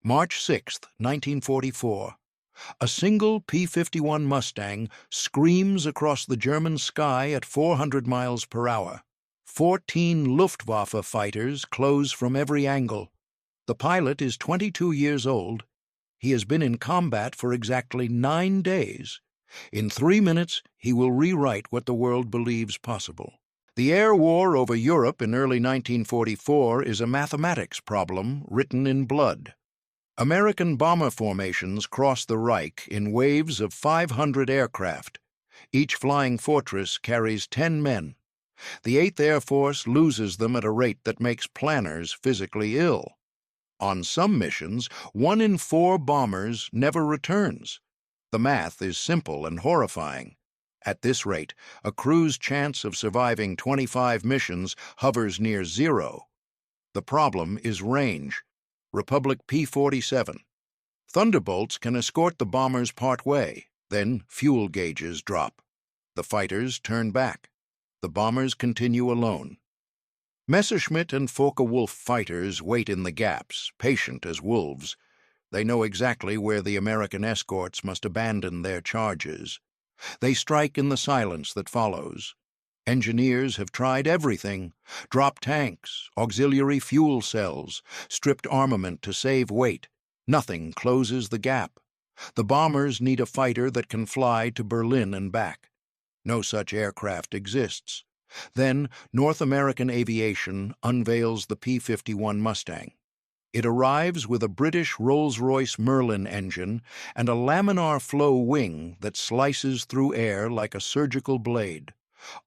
March 6, 1944. A single P-51 Mustang screams across the German sky at 400 miles per hour. 14 Luftwaffe fighters close from every angle. The pilot is 22 years old. He has been in combat for exactly 9 days. In 3 minutes, he will rewrite what the world believes possible. The air war over Europe in early 1944 is a mathematics problem written in blood. American bomber formations cross the Reich in waves of 500 aircraft. Each flying fortress carries 10 men. The 8th Air Force loses them at a rate that makes planners physically ill. On some missions, 1 in 4 bombers never returns. The math is simple and horrifying. At this rate, a crew's chance of surviving 25 missions hovers near 0. The problem is range. Republic P-47. Thunderbolts can escort the bombers part way, then fuel gauges drop. The fighters turn back. The bombers continue alone. Messerschmitt and Focke-Wulf fighters wait in the gaps, patient as wolves. They know exactly where the American escorts must abandon their charges. They strike in the silence that follows. Engineers have tried everything: dropped tanks, auxiliary fuel cells, stripped armament to save weight. Nothing closes the gap. The bombers need a fighter that can fly to Berlin and back. No such aircraft exists. Then North American Aviation unveils the P-51 Mustang. It arrives with a British Rolls-Royce Merlin engine and a laminar flow wing that slices through air like a surgical blade.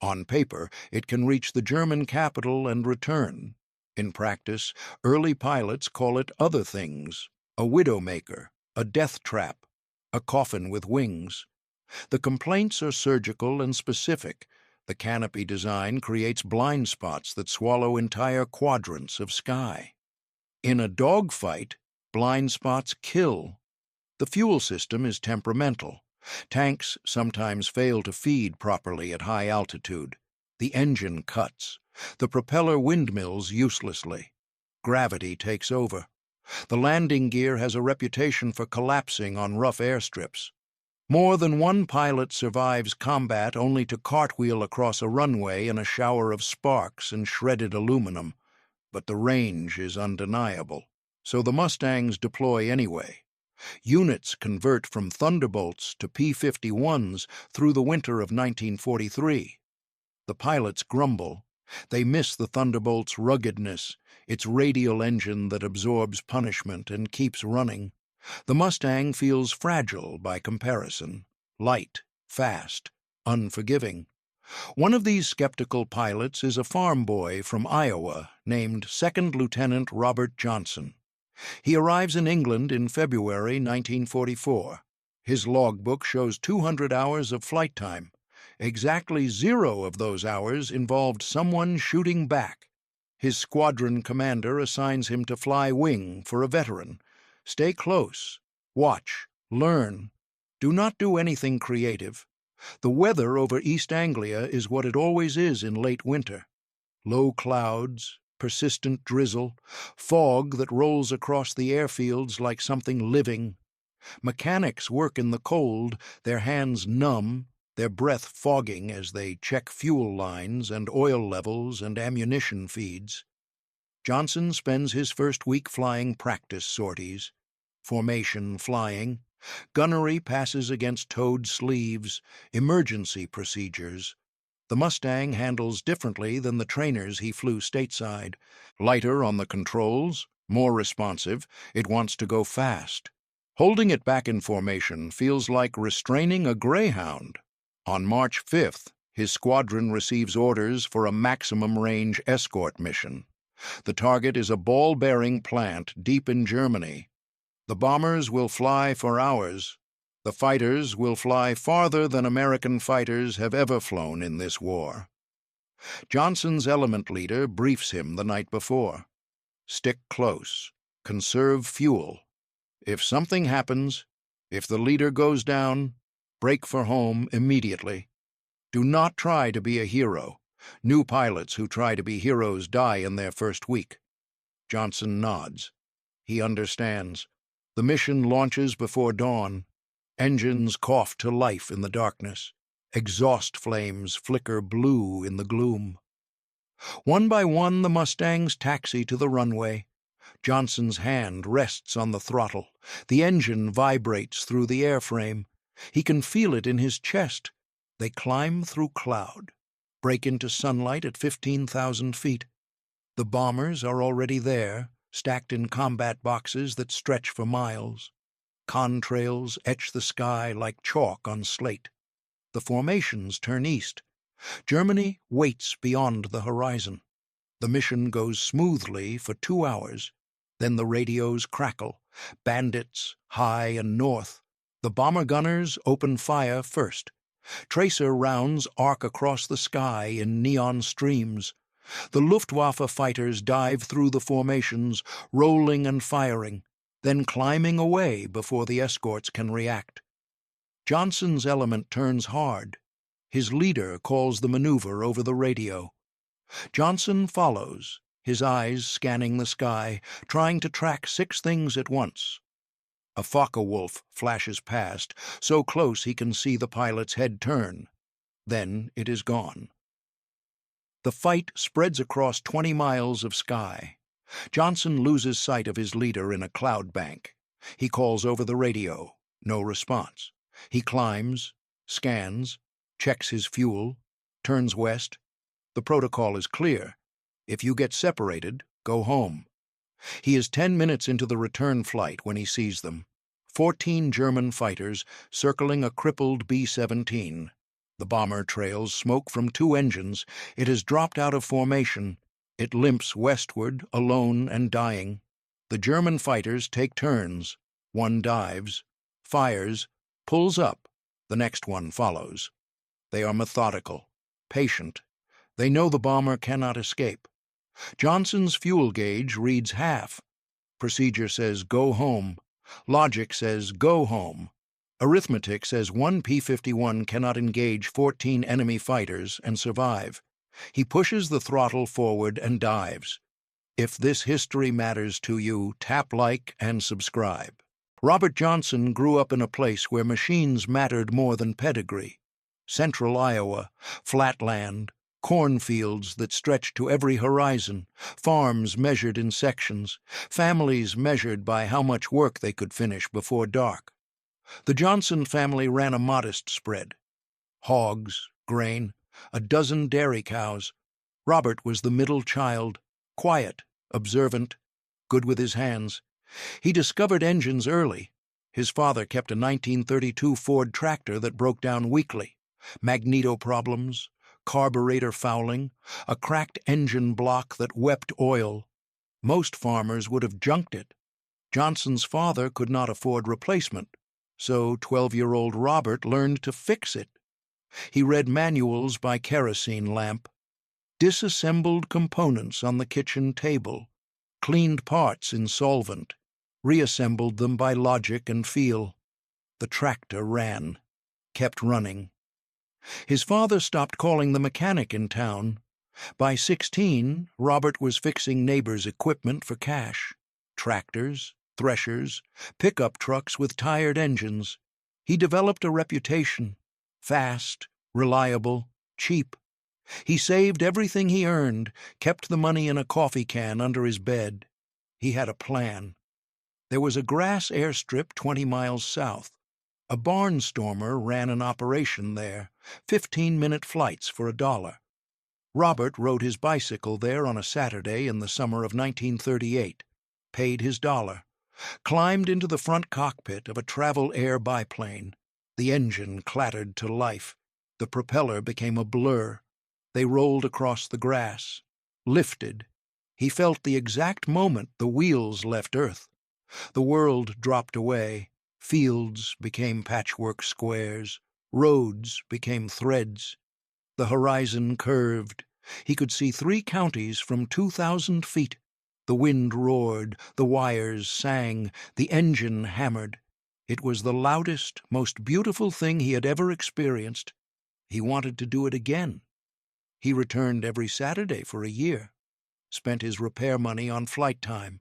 On paper, it can reach the German capital and return. In practice, early pilots call it other things: a widowmaker, a deathtrap, a coffin with wings. The complaints are surgical and specific. The canopy design creates blind spots that swallow entire quadrants of sky. In a dogfight, blind spots kill. The fuel system is temperamental. Tanks sometimes fail to feed properly at high altitude. The engine cuts. The propeller windmills uselessly. Gravity takes over. The landing gear has a reputation for collapsing on rough airstrips. More than one pilot survives combat only to cartwheel across a runway in a shower of sparks and shredded aluminum. But the range is undeniable. So the Mustangs deploy anyway. Units convert from Thunderbolts to P-51s through the winter of 1943. The pilots grumble. They miss the Thunderbolt's ruggedness, its radial engine that absorbs punishment and keeps running. The Mustang feels fragile by comparison, light, fast, unforgiving. One of these skeptical pilots is a farm boy from Iowa named Second Lieutenant Robert Johnson. He arrives in England in February 1944. His logbook shows 200 hours of flight time. Exactly 0 of those hours involved someone shooting back. His squadron commander assigns him to fly wing for a veteran. Stay close, watch, learn. Do not do anything creative. The weather over East Anglia is what it always is in late winter. Low clouds, persistent drizzle, fog that rolls across the airfields like something living. Mechanics work in the cold, their hands numb, their breath fogging as they check fuel lines and oil levels and ammunition feeds. Johnson spends his first week flying practice sorties, formation flying. Gunnery passes against towed sleeves, emergency procedures. The Mustang handles differently than the trainers he flew stateside. Lighter on the controls, more responsive, it wants to go fast. Holding it back in formation feels like restraining a greyhound. On March 5th, his squadron receives orders for a maximum-range escort mission. The target is a ball-bearing plant deep in Germany. The bombers will fly for hours. The fighters will fly farther than American fighters have ever flown in this war. Johnson's element leader briefs him the night before. Stick close. Conserve fuel. If something happens, if the leader goes down, break for home immediately. Do not try to be a hero. New pilots who try to be heroes die in their first week. Johnson nods. He understands. The mission launches before dawn. Engines cough to life in the darkness. Exhaust flames flicker blue in the gloom. One by one, the Mustangs taxi to the runway. Johnson's hand rests on the throttle. The engine vibrates through the airframe. He can feel it in his chest. They climb through cloud, break into sunlight at 15,000 feet. The bombers are already there, stacked in combat boxes that stretch for miles. Contrails etch the sky like chalk on slate. The formations turn east. Germany waits beyond the horizon. The mission goes smoothly for 2 hours. Then the radios crackle. Bandits, high and north. The bomber gunners open fire first. Tracer rounds arc across the sky in neon streams. The Luftwaffe fighters dive through the formations, rolling and firing, then climbing away before the escorts can react. Johnson's element turns hard. His leader calls the maneuver over the radio. Johnson follows, his eyes scanning the sky, trying to track 6 things at once. A Focke-Wulf flashes past, so close he can see the pilot's head turn. Then it is gone. The fight spreads across 20 miles of sky. Johnson loses sight of his leader in a cloud bank. He calls over the radio. No response. He climbs, scans, checks his fuel, turns west. The protocol is clear. If you get separated, go home. He is 10 minutes into the return flight when he sees them. 14 German fighters circling a crippled B-17. The bomber trails smoke from 2 engines. It has dropped out of formation. It limps westward, alone and dying. The German fighters take turns. One dives, fires, pulls up. The next one follows. They are methodical, patient. They know the bomber cannot escape. Johnson's fuel gauge reads half. Procedure says go home. Logic says go home. Arithmetic says 1 P-51 cannot engage 14 enemy fighters and survive. He pushes the throttle forward and dives. If this history matters to you, tap like and subscribe. Robert Johnson grew up in a place where machines mattered more than pedigree. Central Iowa, flat land, cornfields that stretched to every horizon, farms measured in sections, families measured by how much work they could finish before dark. The Johnson family ran a modest spread. Hogs, grain, a dozen dairy cows. Robert was the middle child, quiet, observant, good with his hands. He discovered engines early. His father kept a 1932 Ford tractor that broke down weekly. Magneto problems, carburetor fouling, a cracked engine block that wept oil. Most farmers would have junked it. Johnson's father could not afford replacement, so 12-year-old Robert learned to fix it. He read manuals by kerosene lamp, disassembled components on the kitchen table, cleaned parts in solvent, reassembled them by logic and feel. The tractor ran, kept running. His father stopped calling the mechanic in town. By 16, Robert was fixing neighbors' equipment for cash. Tractors, threshers, pickup trucks with tired engines. He developed a reputation. Fast, reliable, cheap. He saved everything he earned, kept the money in a coffee can under his bed. He had a plan. There was a grass airstrip 20 miles south. A barnstormer ran an operation there, 15-minute flights for $1. Robert rode his bicycle there on a Saturday in the summer of 1938, paid his $1, climbed into the front cockpit of a travel air biplane. The engine clattered to life. The propeller became a blur. They rolled across the grass, lifted. He felt the exact moment the wheels left Earth. The world dropped away. Fields became patchwork squares. Roads became threads. The horizon curved. He could see 3 counties from 2,000 feet. The wind roared, the wires sang, the engine hammered. It was the loudest, most beautiful thing he had ever experienced. He wanted to do it again. He returned every Saturday for a year, spent his repair money on flight time.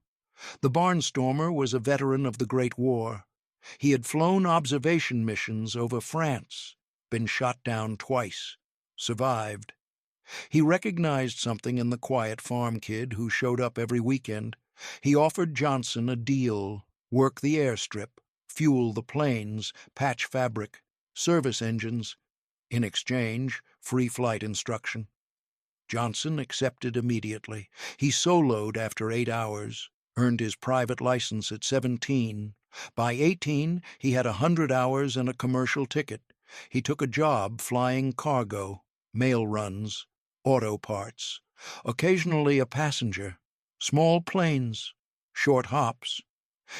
The barnstormer was a veteran of the Great War. He had flown observation missions over France, been shot down twice, survived. He recognized something in the quiet farm kid who showed up every weekend. He offered Johnson a deal: work the airstrip, fuel the planes, patch fabric, service engines. In exchange, free flight instruction. Johnson accepted immediately. He soloed after 8 hours, earned his private license at 17. By 18, he had 100 hours and a commercial ticket. He took a job flying cargo, mail runs, auto parts, occasionally a passenger, small planes, short hops.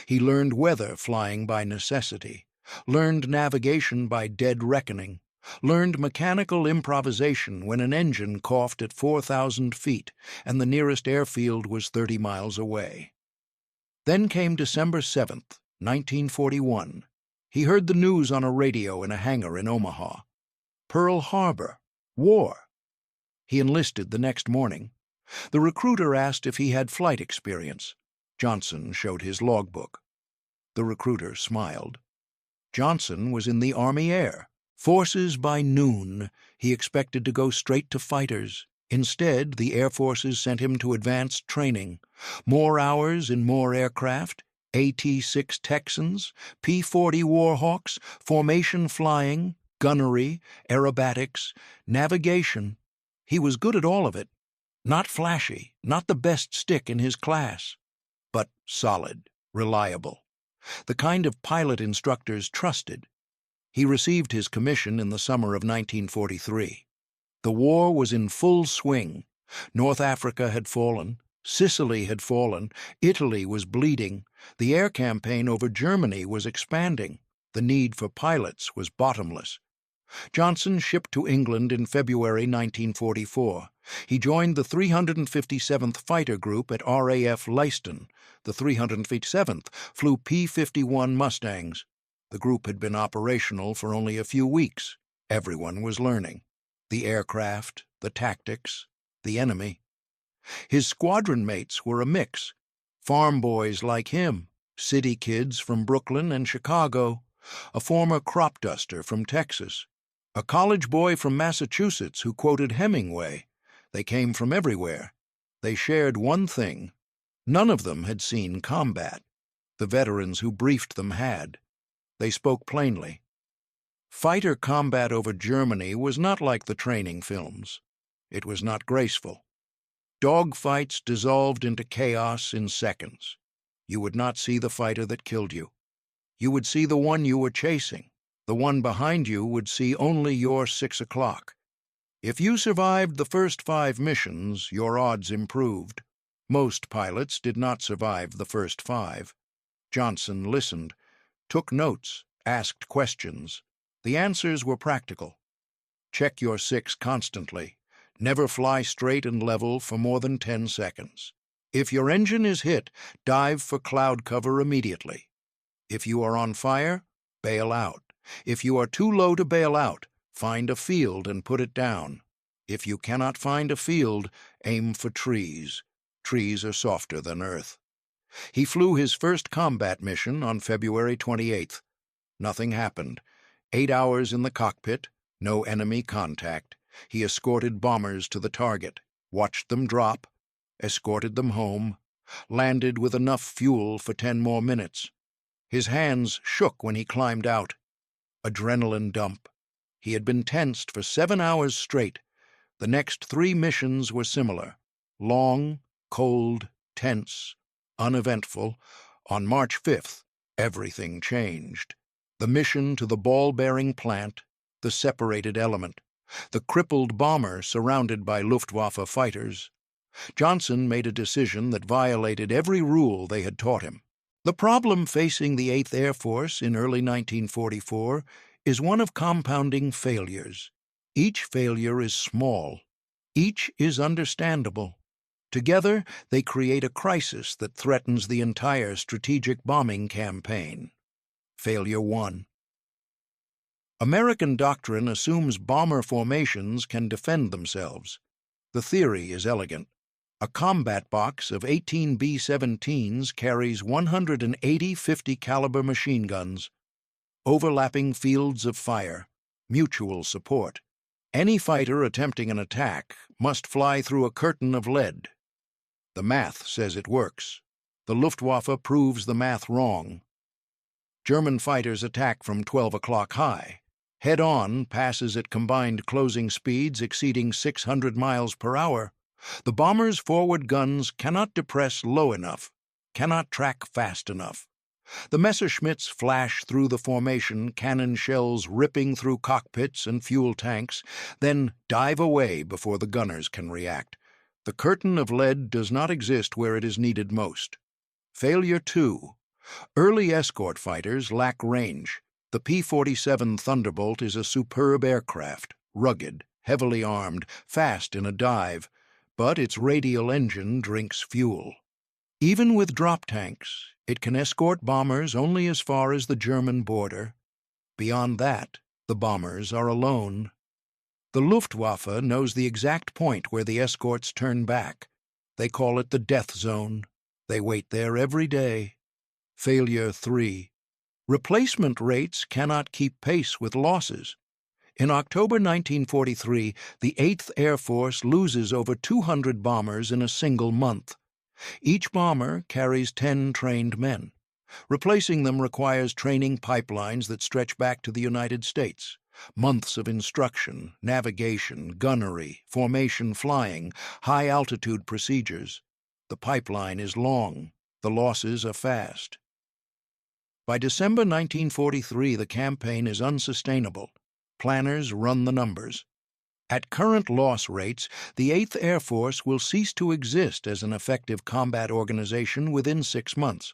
He learned weather flying by necessity, learned navigation by dead reckoning, learned mechanical improvisation when an engine coughed at 4,000 feet and the nearest airfield was 30 miles away. Then came December 7th, 1941. He heard the news on a radio in a hangar in Omaha. Pearl Harbor. War. He enlisted the next morning. The recruiter asked if he had flight experience. Johnson showed his logbook. The recruiter smiled. Johnson was in the Army Air Forces by noon. He expected to go straight to fighters. Instead, the Air Forces sent him to advanced training. More hours in more aircraft, AT-6 Texans, P-40 Warhawks, formation flying, gunnery, aerobatics, navigation. He was good at all of it. Not flashy, not the best stick in his class, but solid, reliable. The kind of pilot instructors trusted. He received his commission in the summer of 1943. The war was in full swing. North Africa had fallen, Sicily had fallen, Italy was bleeding, the air campaign over Germany was expanding, the need for pilots was bottomless. Johnson shipped to England in February 1944. He joined the 357th Fighter Group at RAF Leiston. The 357th flew P-51 Mustangs. The group had been operational for only a few weeks. Everyone was learning. The aircraft, the tactics, the enemy. His squadron mates were a mix. Farm boys like him, city kids from Brooklyn and Chicago, a former crop duster from Texas, a college boy from Massachusetts who quoted Hemingway. They came from everywhere. They shared one thing. None of them had seen combat. The veterans who briefed them had. They spoke plainly. Fighter combat over Germany was not like the training films. It was not graceful. Dogfights dissolved into chaos in seconds. You would not see the fighter that killed you. You would see the one you were chasing. The one behind you would see only your 6 o'clock. If you survived the first 5 missions, your odds improved. Most pilots did not survive the first 5. Johnson listened, took notes, asked questions. The answers were practical. Check your 6 constantly. Never fly straight and level for more than 10 seconds. If your engine is hit, dive for cloud cover immediately. If you are on fire, bail out. If you are too low to bail out, find a field and put it down. If you cannot find a field, aim for trees. Trees are softer than earth. He flew his first combat mission on February 28th. Nothing happened. 8 hours in the cockpit, no enemy contact. He escorted bombers to the target, watched them drop, escorted them home, landed with enough fuel for 10 more minutes. His hands shook when he climbed out. Adrenaline dump. He had been tensed for 7 hours straight. The next 3 missions were similar. Long, cold, tense, uneventful. On March 5th, everything changed. The mission to the ball-bearing plant, the separated element, the crippled bomber surrounded by Luftwaffe fighters. Johnson made a decision that violated every rule they had taught him. The problem facing the 8th Air Force in early 1944 is one of compounding failures. Each failure is small. Each is understandable. Together, they create a crisis that threatens the entire strategic bombing campaign. Failure 1. American doctrine assumes bomber formations can defend themselves. The theory is elegant. A combat box of 18 B-17s carries 180 50-caliber machine guns, overlapping fields of fire, mutual support. Any fighter attempting an attack must fly through a curtain of lead. The math says it works. The Luftwaffe proves the math wrong. German fighters attack from 12 o'clock high. Head-on passes at combined closing speeds exceeding 600 miles per hour. The bombers' forward guns cannot depress low enough, cannot track fast enough. The Messerschmitts flash through the formation, cannon shells ripping through cockpits and fuel tanks, then dive away before the gunners can react. The curtain of lead does not exist where it is needed most. Failure 2. Early escort fighters lack range. The P-47 Thunderbolt is a superb aircraft, rugged, heavily armed, fast in a dive, but its radial engine drinks fuel. Even with drop tanks, it can escort bombers only as far as the German border. Beyond that, the bombers are alone. The Luftwaffe knows the exact point where the escorts turn back. They call it the death zone. They wait there every day. Failure 3. Replacement rates cannot keep pace with losses. In October 1943, the 8th Air Force loses over 200 bombers in a single month. Each bomber carries 10 trained men. Replacing them requires training pipelines that stretch back to the United States. Months of instruction, navigation, gunnery, formation flying, high-altitude procedures. The pipeline is long. The losses are fast. By December 1943, the campaign is unsustainable. Planners run the numbers. At current loss rates, the 8th Air Force will cease to exist as an effective combat organization within 6 months.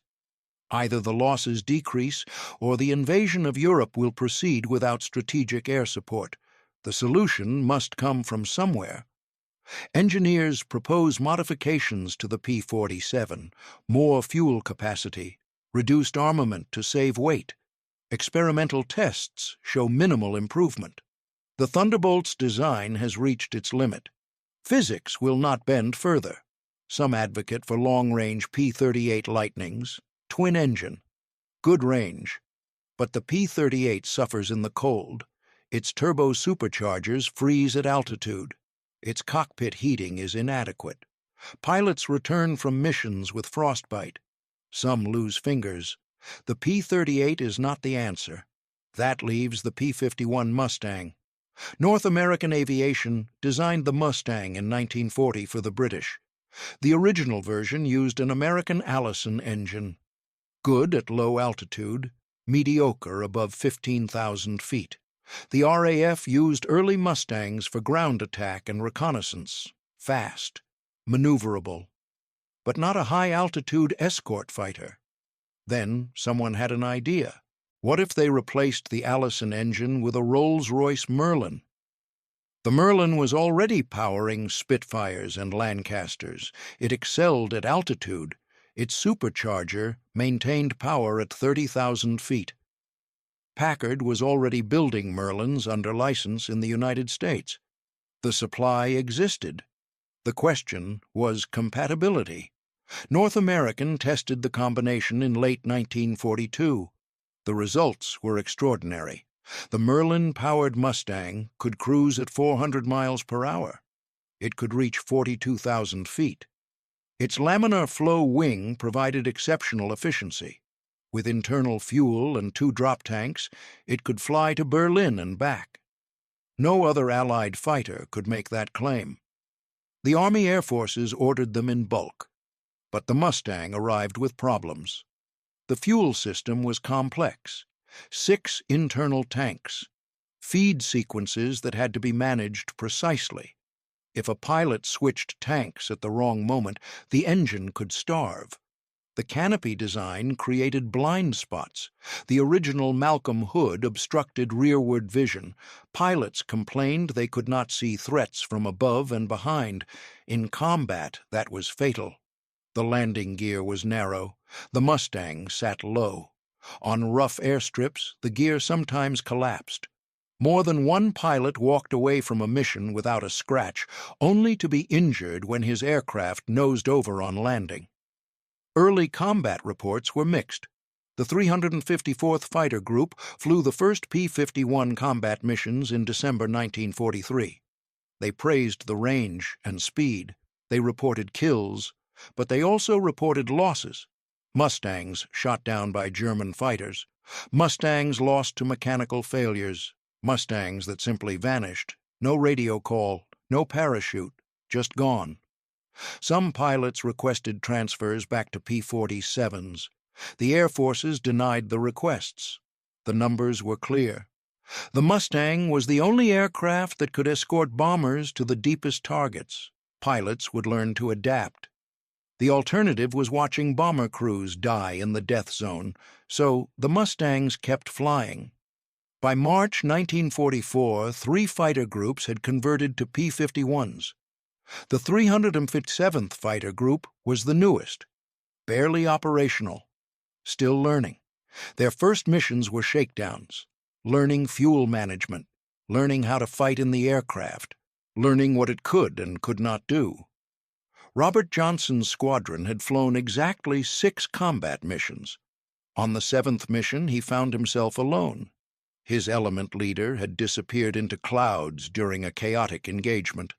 Either the losses decrease or the invasion of Europe will proceed without strategic air support. The solution must come from somewhere. Engineers propose modifications to the P-47, more fuel capacity, reduced armament to save weight. Experimental tests show minimal improvement. The Thunderbolt's design has reached its limit. Physics will not bend further. Some advocate for long-range P-38 Lightnings, twin engine, good range. But the P-38 suffers in the cold. Its turbo superchargers freeze at altitude. Its cockpit heating is inadequate. Pilots return from missions with frostbite. Some lose fingers. The P-38 is not the answer. That leaves the P-51 Mustang. North American Aviation designed the Mustang in 1940 for the British. The original version used an American Allison engine. Good at low altitude, mediocre above 15,000 feet. The RAF used early Mustangs for ground attack and reconnaissance. Fast, maneuverable, but not a high-altitude escort fighter. Then someone had an idea. What if they replaced the Allison engine with a Rolls-Royce Merlin? The Merlin was already powering Spitfires and Lancasters. It excelled at altitude. Its supercharger maintained power at 30,000 feet. Packard was already building Merlins under license in the United States. The supply existed. The question was compatibility. North American tested the combination in late 1942. The results were extraordinary. The Merlin-powered Mustang could cruise at 400 miles per hour. It could reach 42,000 feet. Its laminar flow wing provided exceptional efficiency. With internal fuel and 2 drop tanks, it could fly to Berlin and back. No other Allied fighter could make that claim. The Army Air Forces ordered them in bulk. But the Mustang arrived with problems. The fuel system was complex. 6 internal tanks, feed sequences that had to be managed precisely. If a pilot switched tanks at the wrong moment, the engine could starve. The canopy design created blind spots. The original Malcolm hood obstructed rearward vision. Pilots complained they could not see threats from above and behind. In combat, that was fatal. The landing gear was narrow. The Mustang sat low. On rough airstrips, the gear sometimes collapsed. More than one pilot walked away from a mission without a scratch, only to be injured when his aircraft nosed over on landing. Early combat reports were mixed. The 354th Fighter Group flew the first P-51 combat missions in December 1943. They praised the range and speed. They reported kills, but they also reported losses. Mustangs shot down by German fighters. Mustangs lost to mechanical failures. Mustangs that simply vanished. No radio call, no parachute, just gone. Some pilots requested transfers back to P-47s. The Air Forces denied the requests. The numbers were clear. The Mustang was the only aircraft that could escort bombers to the deepest targets. Pilots would learn to adapt. The alternative was watching bomber crews die in the death zone, so the Mustangs kept flying. By March 1944, 3 fighter groups had converted to P-51s. The 357th Fighter Group was the newest, barely operational, still learning. Their first missions were shakedowns, learning fuel management, learning how to fight in the aircraft, learning what it could and could not do. Robert Johnson's squadron had flown exactly 6 combat missions. On the 7th mission, he found himself alone. His element leader had disappeared into clouds during a chaotic engagement.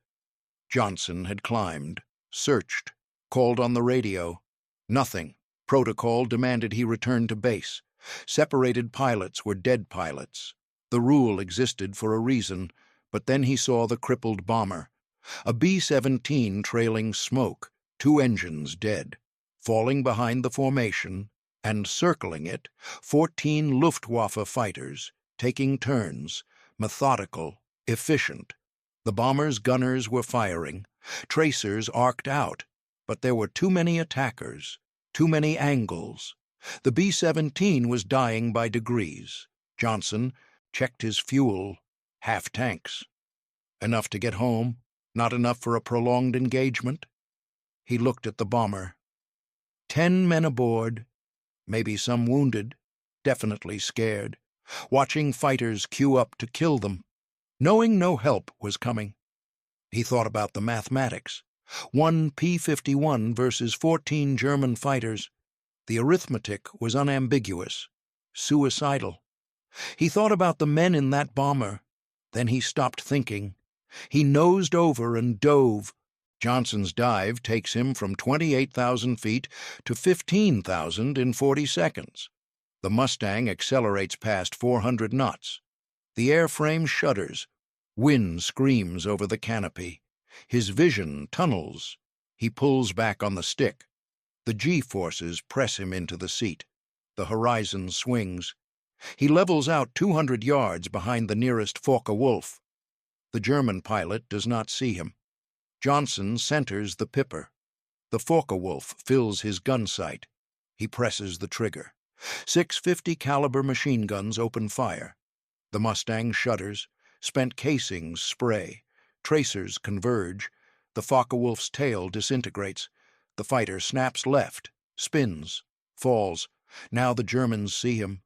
Johnson had climbed, searched, called on the radio. Nothing. Protocol demanded he return to base. Separated pilots were dead pilots. The rule existed for a reason, but then he saw the crippled bomber. A B-17 trailing smoke, 2 engines dead. Falling behind the formation, and circling it, 14 Luftwaffe fighters, taking turns, methodical, efficient. The bomber's gunners were firing. Tracers arced out, but there were too many attackers, too many angles. The B-17 was dying by degrees. Johnson checked his fuel, half tanks. Enough to get home, not enough for a prolonged engagement. He looked at the bomber. 10 men aboard, maybe some wounded, definitely scared, watching fighters queue up to kill them, knowing no help was coming. He thought about the mathematics. 1 P-51 versus 14 German fighters. The arithmetic was unambiguous, suicidal. He thought about the men in that bomber. Then he stopped thinking. He nosed over and dove. Johnson's dive takes him from 28,000 feet to 15,000 in 40 seconds. The Mustang accelerates past 400 knots. The airframe shudders. Wind screams over the canopy. His vision tunnels. He pulls back on the stick. The G-forces press him into the seat. The horizon swings. He levels out 200 yards behind the nearest Focke-Wulf. The German pilot does not see him. Johnson centers the Pipper. The Focke-Wulf fills his gun sight. He presses the trigger. 650 caliber machine guns open fire. The Mustang shudders. Spent casings spray. Tracers converge. The Focke-Wulf's tail disintegrates. The fighter snaps left, spins, falls. Now the Germans see him.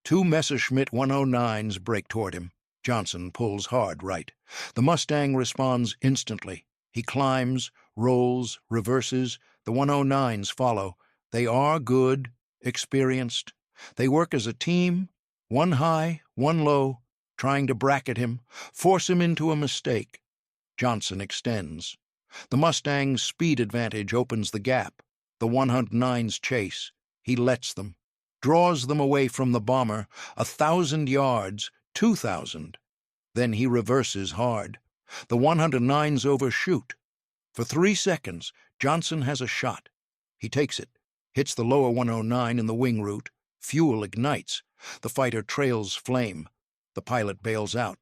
2 Messerschmitt 109s break toward him. Johnson pulls hard right. The Mustang responds instantly. He climbs, rolls, reverses. The 109s follow. They are good, experienced. They work as a team, one high, one low, trying to bracket him, force him into a mistake. Johnson extends. The Mustang's speed advantage opens the gap. The 109s chase. He lets them. Draws them away from the bomber, 1,000 yards, 2,000. Then he reverses hard. The 109s overshoot. For 3 seconds, Johnson has a shot. He takes it, hits the lower 109 in the wing root. Fuel ignites. The fighter trails flame. The pilot bails out.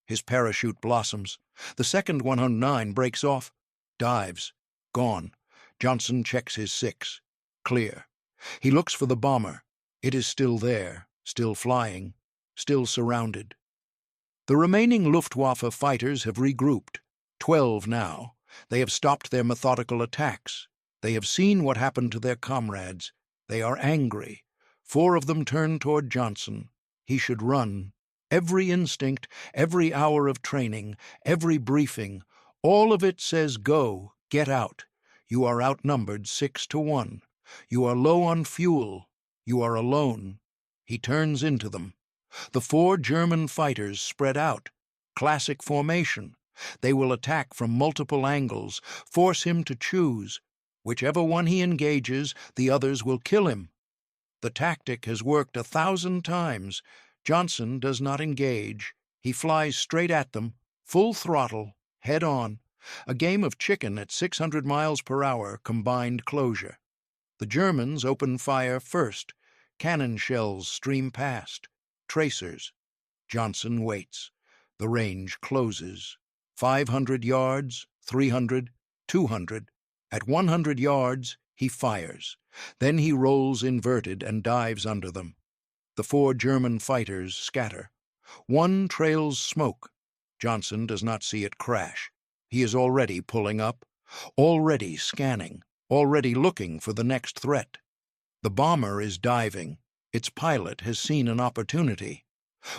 His parachute blossoms. The second 109 breaks off. Dives. Gone. Johnson checks his 6. Clear. He looks for the bomber. It is still there, still flying, still surrounded. The remaining Luftwaffe fighters have regrouped. 12 now. They have stopped their methodical attacks. They have seen what happened to their comrades. They are angry. 4 of them turn toward Johnson. He should run. Every instinct, every hour of training, every briefing, all of it says go, get out. You are outnumbered 6-1. You are low on fuel. You are alone. He turns into them. The 4 German fighters spread out. Classic formation. They will attack from multiple angles, force him to choose. Whichever one he engages, the others will kill him. The tactic has worked 1,000 times. Johnson does not engage. He flies straight at them, full throttle, head on. A game of chicken at 600 miles per hour, combined closure. The Germans open fire first. Cannon shells stream past. Tracers. Johnson waits. The range closes. 500 yards, 300, 200. At 100 yards, he fires. Then he rolls inverted and dives under them. The 4 German fighters scatter. One trails smoke. Johnson does not see it crash. He is already pulling up, already scanning, already looking for the next threat. The bomber is diving. Its pilot has seen an opportunity.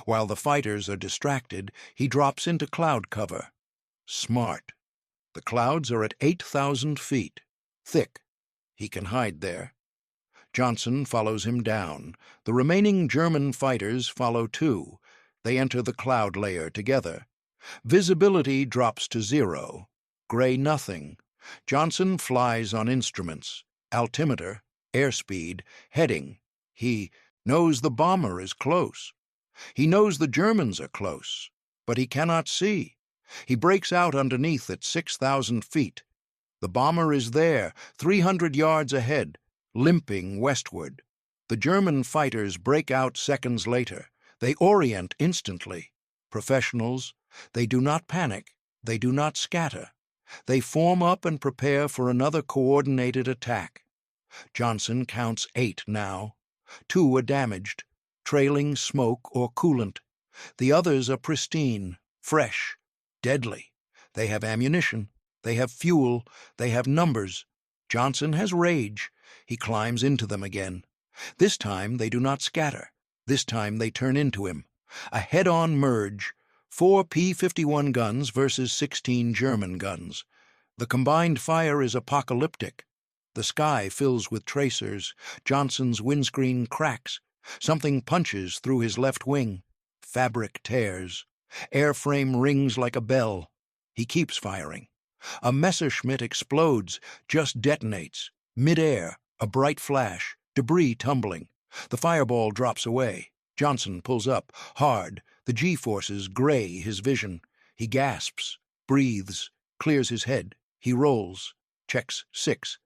While the fighters are distracted, he drops into cloud cover. Smart. The clouds are at 8,000 feet. Thick. He can hide there. Johnson follows him down. The remaining German fighters follow too. They enter the cloud layer together. Visibility drops to 0. Gray nothing. Johnson flies on instruments. Altimeter, airspeed, heading. He knows the bomber is close. He knows the Germans are close, but he cannot see. He breaks out underneath at 6,000 feet. The bomber is there, 300 yards ahead, limping westward. The German fighters break out seconds later. They orient instantly. Professionals, they do not panic. They do not scatter. They form up and prepare for another coordinated attack. Johnson counts 8 now. 2 are damaged, trailing smoke or coolant. The others are pristine, fresh, deadly. They have ammunition. They have fuel. They have numbers. Johnson has rage. He climbs into them again. This time they do not scatter. This time they turn into him. A head-on merge. 4 P-51 guns versus 16 German guns. The combined fire is apocalyptic. The sky fills with tracers. Johnson's windscreen cracks. Something punches through his left wing. Fabric tears. Airframe rings like a bell. He keeps firing. A Messerschmitt explodes, just detonates. Mid-air, a bright flash, debris tumbling. The fireball drops away. Johnson pulls up, hard. The G-forces gray his vision. He gasps, breathes, clears his head. He rolls, checks 6.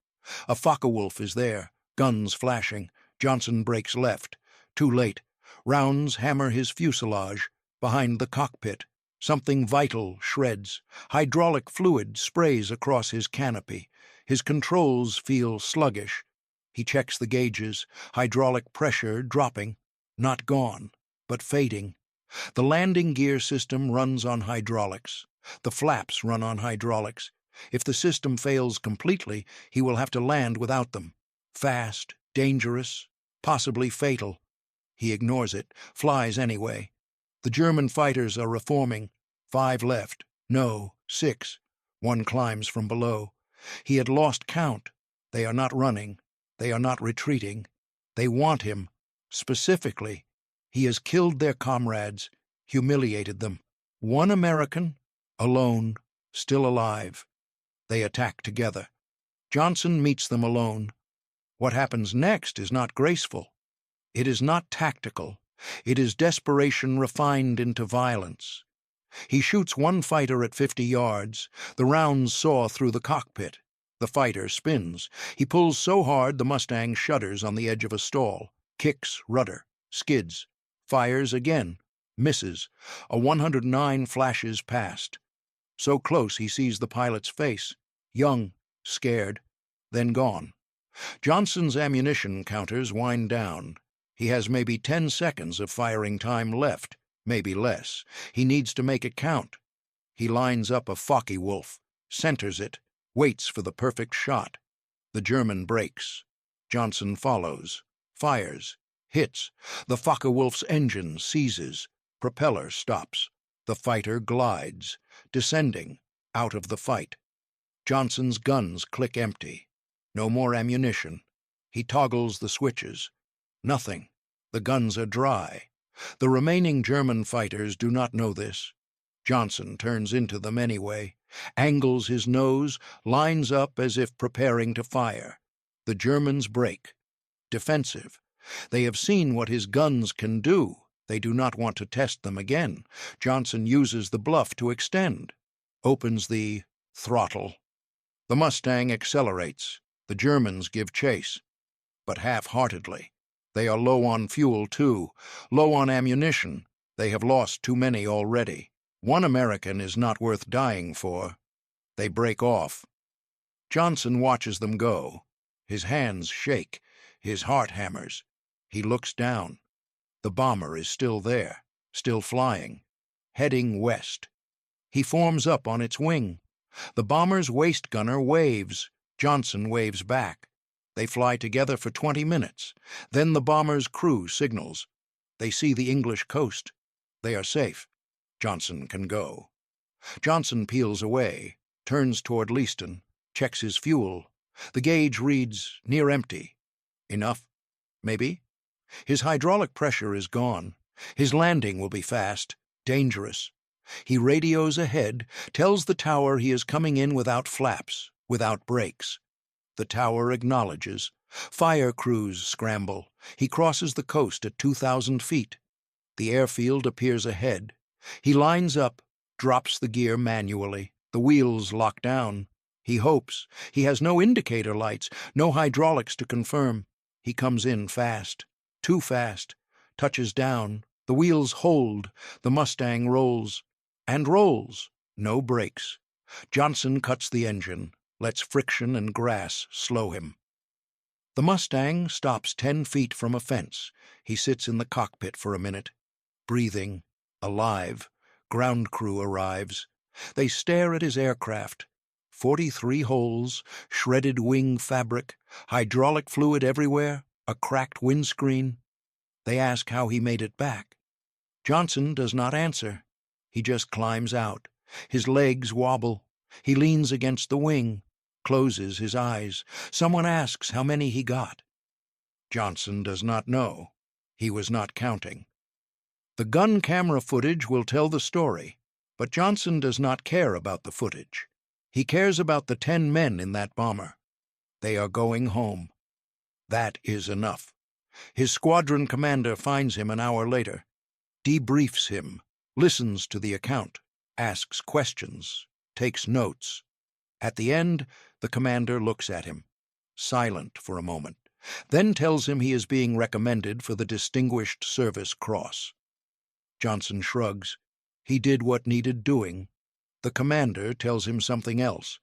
A Focke-Wulf is there, guns flashing. Johnson breaks left. Too late. Rounds hammer his fuselage. Behind the cockpit, something vital shreds. Hydraulic fluid sprays across his canopy. His controls feel sluggish. He checks the gauges. Hydraulic pressure dropping. Not gone, but fading. The landing gear system runs on hydraulics. The flaps run on hydraulics. If the system fails completely, he will have to land without them. Fast, dangerous, possibly fatal. He ignores it, flies anyway. The German fighters are reforming. 5 left. No, 6. One climbs from below. He had lost count. They are not running. They are not retreating. They want him. Specifically, he has killed their comrades, humiliated them. 1 American, alone, still alive. They attack together. Johnson meets them alone. What happens next is not graceful. It is not tactical. It is desperation refined into violence. He shoots one fighter at 50 yards. The rounds saw through the cockpit. The fighter spins. He pulls so hard the Mustang shudders on the edge of a stall. Kicks rudder. Skids. Fires again. Misses. A 109 flashes past. So close he sees the pilot's face. Young. Scared. Then gone. Johnson's ammunition counters wind down. He has maybe 10 seconds of firing time left, maybe less. He needs to make it count. He lines up a Focke-Wulf, centers it, waits for the perfect shot. The German breaks. Johnson follows, fires, hits. The Focke-Wulf's engine seizes. Propeller stops. The fighter glides, descending, out of the fight. Johnson's guns click empty. No more ammunition. He toggles the switches. Nothing. The guns are dry. The remaining German fighters do not know this. Johnson turns into them anyway, angles his nose, lines up as if preparing to fire. The Germans break. Defensive. They have seen what his guns can do. They do not want to test them again. Johnson uses the bluff to extend. Opens the throttle. The Mustang accelerates. The Germans give chase. But half-heartedly. They are low on fuel, too. Low on ammunition. They have lost too many already. One American is not worth dying for. They break off. Johnson watches them go. His hands shake. His heart hammers. He looks down. The bomber is still there, still flying, heading west. He forms up on its wing. The bomber's waist gunner waves. Johnson waves back. They fly together for 20 minutes. Then the bomber's crew signals. They see the English coast. They are safe. Johnson can go. Johnson peels away, turns toward Leaston, checks his fuel. The gauge reads near empty. Enough? Maybe? His hydraulic pressure is gone. His landing will be fast, dangerous. He radios ahead, tells the tower he is coming in without flaps, without brakes. The tower acknowledges. Fire crews scramble. He crosses the coast at 2,000 feet. The airfield appears ahead. He lines up, drops the gear manually. The wheels lock down. He hopes. He has no indicator lights, no hydraulics to confirm. He comes in fast. Too fast. Touches down. The wheels hold. The Mustang rolls. And rolls. No brakes. Johnson cuts the engine, lets friction and grass slow him. The Mustang stops 10 feet from a fence. He sits in the cockpit for a minute. Breathing. Alive. Ground crew arrives. They stare at his aircraft. 43 holes, shredded wing fabric, hydraulic fluid everywhere, a cracked windscreen. They ask how he made it back. Johnson does not answer. He just climbs out. His legs wobble. He leans against the wing, closes his eyes. Someone asks how many he got. Johnson does not know. He was not counting. The gun camera footage will tell the story, but Johnson does not care about the footage. He cares about the 10 men in that bomber. They are going home. That is enough. His squadron commander finds him an hour later, debriefs him, listens to the account, asks questions, takes notes. At the end, the commander looks at him, silent for a moment, then tells him he is being recommended for the Distinguished Service Cross. Johnson shrugs. He did what needed doing. The commander tells him something else.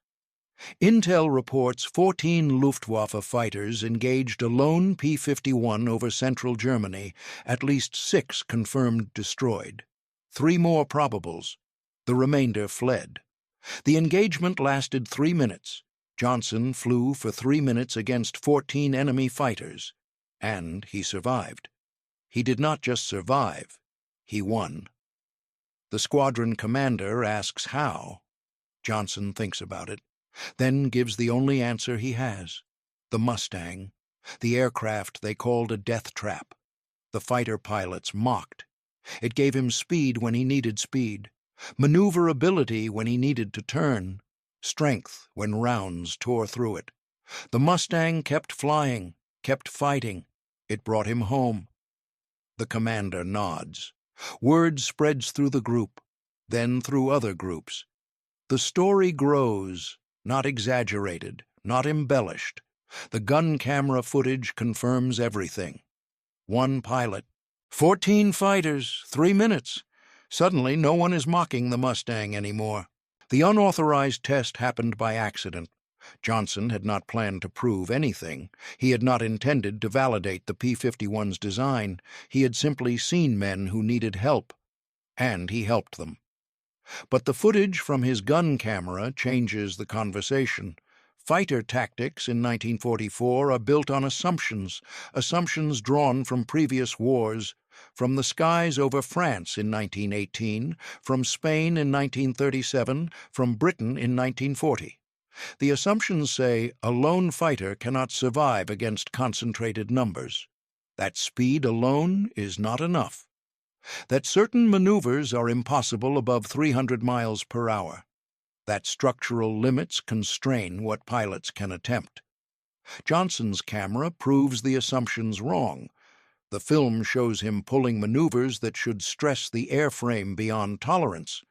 Intel reports 14 Luftwaffe fighters engaged a lone P-51 over central Germany, at least 6 confirmed destroyed. 3 more probables. The remainder fled. The engagement lasted 3 minutes. Johnson flew for 3 minutes against 14 enemy fighters, and he survived. He did not just survive, he won. The squadron commander asks how. Johnson thinks about it, then gives the only answer he has. The Mustang, the aircraft they called a Deathtrap. The fighter pilots mocked. It gave him speed when he needed speed, maneuverability when he needed to turn, strength when rounds tore through it. The Mustang kept flying, kept fighting. It brought him home. The commander nods. Word spreads through the group, then through other groups. The story grows, not exaggerated, not embellished. The gun camera footage confirms everything. 1 pilot, 14 fighters, 3 minutes. Suddenly, no one is mocking the Mustang anymore. The unauthorized test happened by accident. Johnson had not planned to prove anything. He had not intended to validate the P-51's design. He had simply seen men who needed help, and he helped them. But the footage from his gun camera changes the conversation. Fighter tactics in 1944 are built on assumptions drawn from previous wars. from the skies over France in 1918, from Spain in 1937, from Britain in 1940. The assumptions say a lone fighter cannot survive against concentrated numbers, that speed alone is not enough, that certain maneuvers are impossible above 300 miles per hour, that structural limits constrain what pilots can attempt. Johnson's camera proves the assumptions wrong. The film shows him pulling maneuvers that should stress the airframe beyond tolerance,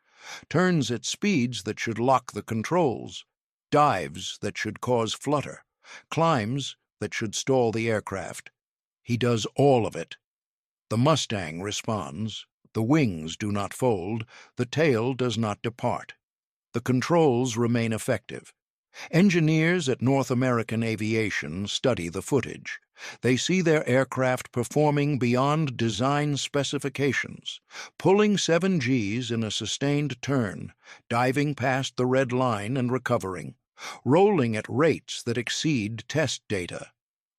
turns at speeds that should lock the controls, dives that should cause flutter, climbs that should stall the aircraft. He does all of it. The Mustang responds. The wings do not fold. The tail does not depart. The controls remain effective. Engineers at North American Aviation study the footage. They see their aircraft performing beyond design specifications, pulling 7Gs in a sustained turn, diving past the red line and recovering, rolling at rates that exceed test data.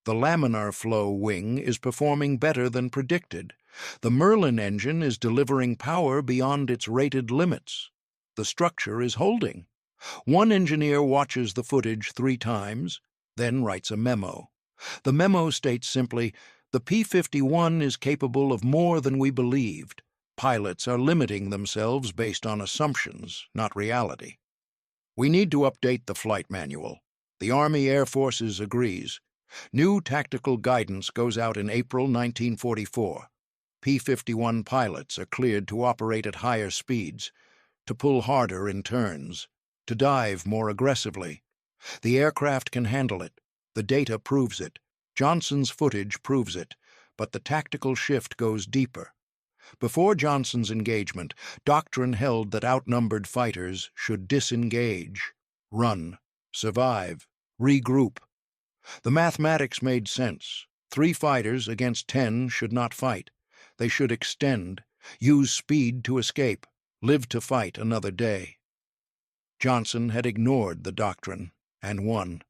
The laminar flow wing is performing better than predicted. The Merlin engine is delivering power beyond its rated limits. The structure is holding. One engineer watches the footage 3 times, then writes a memo. The memo states simply, "The P-51 is capable of more than we believed. Pilots are limiting themselves based on assumptions, not reality." We need to update the flight manual. The Army Air Forces agrees. New tactical guidance goes out in April 1944. P-51 pilots are cleared to operate at higher speeds, to pull harder in turns, to dive more aggressively. The aircraft can handle it. The data proves it. Johnson's footage proves it. But the tactical shift goes deeper. Before Johnson's engagement, doctrine held that outnumbered fighters should disengage, run, survive, regroup. The mathematics made sense. 3 fighters against 10 should not fight. They should extend, use speed to escape, live to fight another day. Johnson had ignored the doctrine and won.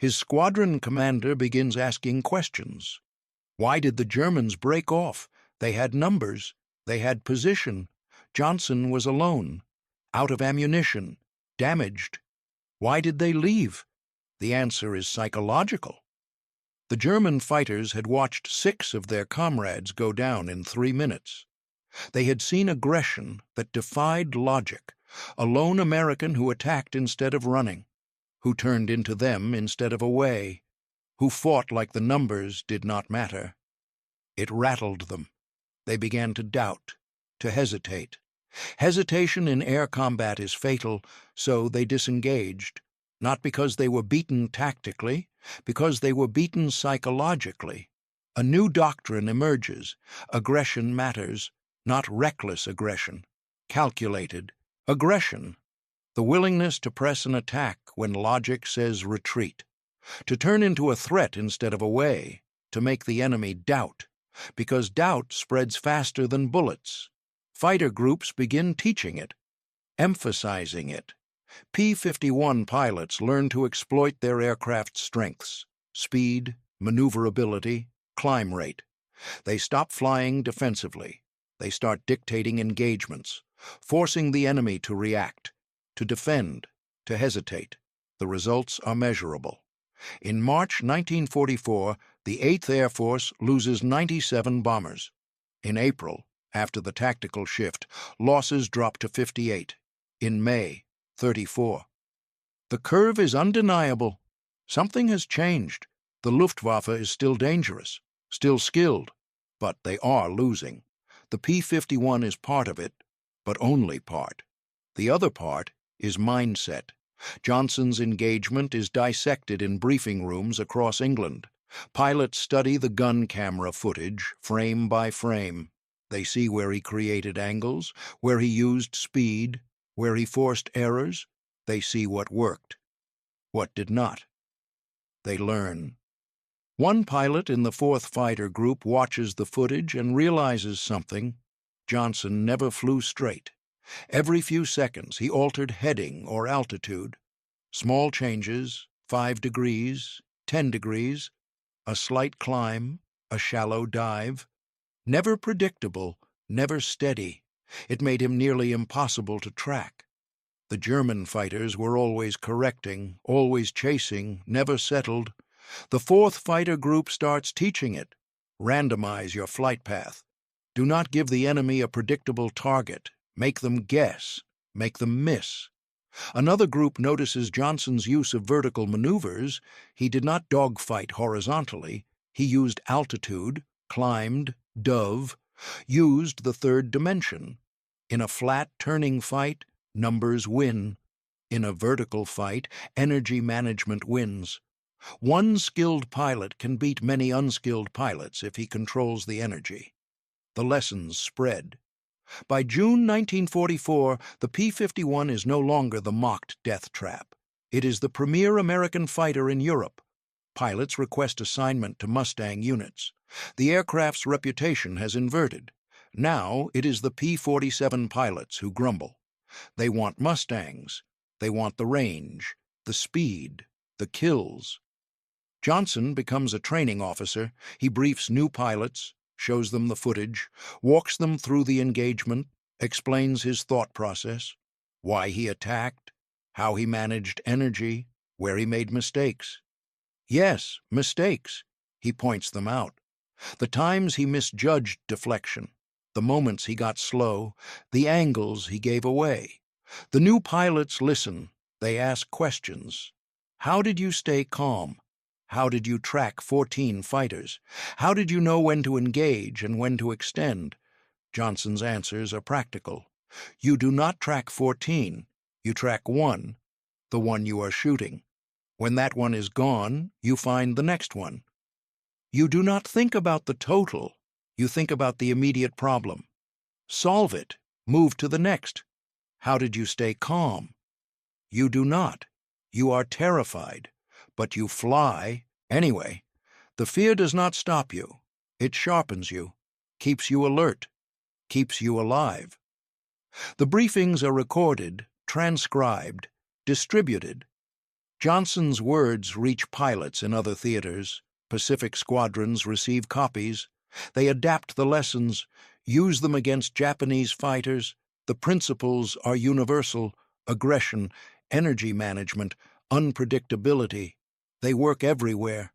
His squadron commander begins asking questions. Why did the Germans break off? They had numbers. They had position. Johnson was alone, out of ammunition, damaged. Why did they leave? The answer is psychological. The German fighters had watched 6 of their comrades go down in 3 minutes. They had seen aggression that defied logic, a lone American who attacked instead of running, who turned into them instead of away, who fought like the numbers did not matter. It rattled them. They began to doubt, to hesitate. Hesitation in air combat is fatal, so they disengaged, not because they were beaten tactically, because they were beaten psychologically. A new doctrine emerges. Aggression matters, not reckless aggression, calculated aggression, the willingness to press an attack when logic says retreat, to turn into a threat instead of a way, to make the enemy doubt, because doubt spreads faster than bullets. Fighter groups begin teaching it, emphasizing it. P-51 pilots learn to exploit their aircraft's strengths: speed, maneuverability, climb rate. They stop flying defensively. They start dictating engagements, forcing the enemy to react, to defend, to hesitate. The results are measurable. In March 1944, the 8th Air Force loses 97 bombers. In April, after the tactical shift, losses drop to 58. In May, 34. The curve is undeniable. Something has changed. The Luftwaffe is still dangerous, still skilled, but they are losing. The P-51 is part of it, but only part. The other part is mindset. Johnson's engagement is dissected in briefing rooms across England. Pilots study the gun camera footage, frame by frame. They see where he created angles, where he used speed, where he forced errors. They see what worked, what did not. They learn. One pilot in the 4th Fighter Group watches the footage and realizes something. Johnson never flew straight. Every few seconds he altered heading or altitude. Small changes, 5 degrees, 10 degrees, a slight climb, a shallow dive. Never predictable, never steady. It made him nearly impossible to track. The German fighters were always correcting, always chasing, never settled. The fourth fighter group starts teaching it. Randomize your flight path. Do not give the enemy a predictable target. Make them guess. Make them miss. Another group notices Johnson's use of vertical maneuvers. He did not dogfight horizontally. He used altitude, climbed, dove, used the third dimension. In a flat, turning fight, numbers win. In a vertical fight, energy management wins. One skilled pilot can beat many unskilled pilots if he controls the energy. The lessons spread. By June 1944, the P-51 is no longer the mocked Deathtrap. It is the premier American fighter in Europe. Pilots request assignment to Mustang units. The aircraft's reputation has inverted. Now it is the P-47 pilots who grumble. They want Mustangs. They want the range, the speed, the kills. Johnson becomes a training officer. He briefs new pilots, shows them the footage, walks them through the engagement, explains his thought process, why he attacked, how he managed energy, where he made mistakes. Yes, mistakes. He points them out. The times he misjudged deflection, the moments he got slow, the angles he gave away. The new pilots listen. They ask questions. How did you stay calm? How did you track 14 fighters? How did you know when to engage and when to extend? Johnson's answers are practical. You do not track 14. You track one, the one you are shooting. When that one is gone, you find the next one. You do not think about the total. You think about the immediate problem. Solve it. Move to the next. How did you stay calm? You do not. You are terrified. But you fly anyway. The fear does not stop you. It sharpens you, keeps you alert, keeps you alive. The briefings are recorded, transcribed, distributed. Johnson's words reach pilots in other theaters. Pacific squadrons receive copies. They adapt the lessons, use them against Japanese fighters. The principles are universal: aggression, energy management, unpredictability. They work everywhere.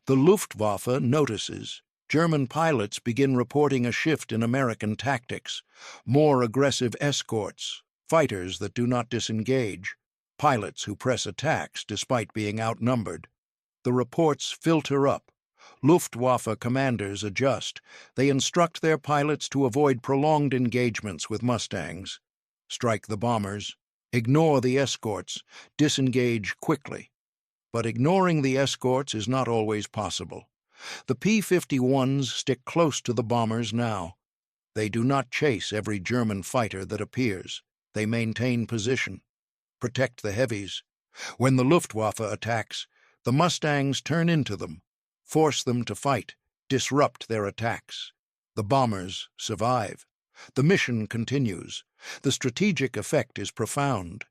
The Luftwaffe notices. German pilots begin reporting a shift in American tactics. More aggressive escorts, fighters that do not disengage, pilots who press attacks despite being outnumbered. The reports filter up. Luftwaffe commanders adjust. They instruct their pilots to avoid prolonged engagements with Mustangs. Strike the bombers. Ignore the escorts. Disengage quickly. But ignoring the escorts is not always possible. The P-51s stick close to the bombers now. They do not chase every German fighter that appears. They maintain position, protect the heavies. When the Luftwaffe attacks, the Mustangs turn into them, force them to fight, disrupt their attacks. The bombers survive. The mission continues. The strategic effect is profound.